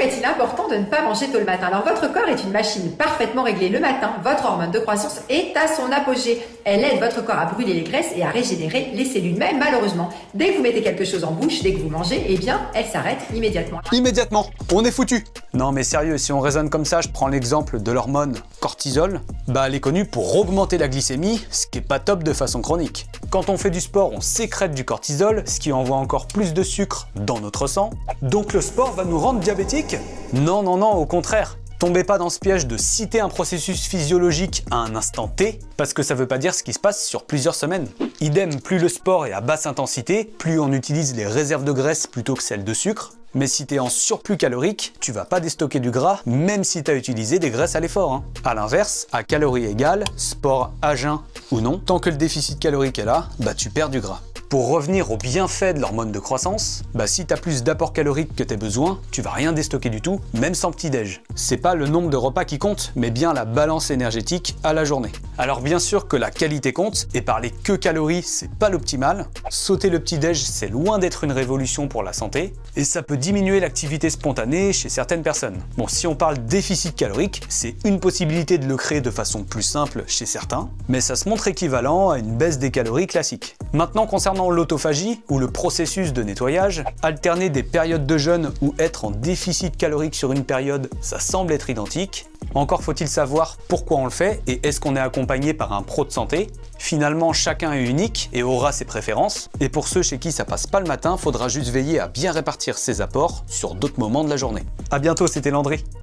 est-il important de ne pas manger tôt le matin? Alors votre corps est une machine parfaitement réglée. Le matin, votre hormone de croissance est à son apogée. Elle aide votre corps à brûler les graisses et à régénérer les cellules. Mais malheureusement, dès que vous mettez quelque chose en bouche, dès que vous mangez, eh bien, elle s'arrête immédiatement. Immédiatement, on est foutu. Non mais sérieux, si on raisonne comme ça, je prends l'exemple de l'hormone cortisol. Elle est connue pour augmenter la glycémie, ce qui est pas top de façon chronique. Quand on fait du sport, on sécrète du cortisol, ce qui envoie encore plus de sucre dans notre sang. Donc le sport va nous rendre diabétiques? Non, non, non, au contraire. Tombez pas dans ce piège de citer un processus physiologique à un instant T, parce que ça veut pas dire ce qui se passe sur plusieurs semaines. Idem, plus le sport est à basse intensité, plus on utilise les réserves de graisse plutôt que celles de sucre. Mais si t'es en surplus calorique, tu vas pas déstocker du gras, même si t'as utilisé des graisses à l'effort. A l'inverse, à calories égales, sport à jeun ou non, tant que le déficit calorique est là, tu perds du gras. Pour revenir aux bienfaits de l'hormone de croissance, si t'as plus d'apport calorique que tes besoins, tu vas rien déstocker du tout, même sans petit-déj. C'est pas le nombre de repas qui compte, mais bien la balance énergétique à la journée. Alors bien sûr que la qualité compte, et parler que calories, c'est pas l'optimal. Sauter le petit-déj, c'est loin d'être une révolution pour la santé, et ça peut diminuer l'activité spontanée chez certaines personnes. Bon, si on parle déficit calorique, c'est une possibilité de le créer de façon plus simple chez certains, mais ça se montre équivalent à une baisse des calories classique. Maintenant, concernant l'autophagie, ou le processus de nettoyage, alterner des périodes de jeûne ou être en déficit calorique sur une période, ça semble être identique. Encore faut-il savoir pourquoi on le fait et est-ce qu'on est accompagné par un pro de santé. Finalement, chacun est unique et aura ses préférences. Et pour ceux chez qui ça passe pas le matin, faudra juste veiller à bien répartir ses apports sur d'autres moments de la journée. A bientôt, c'était Landry.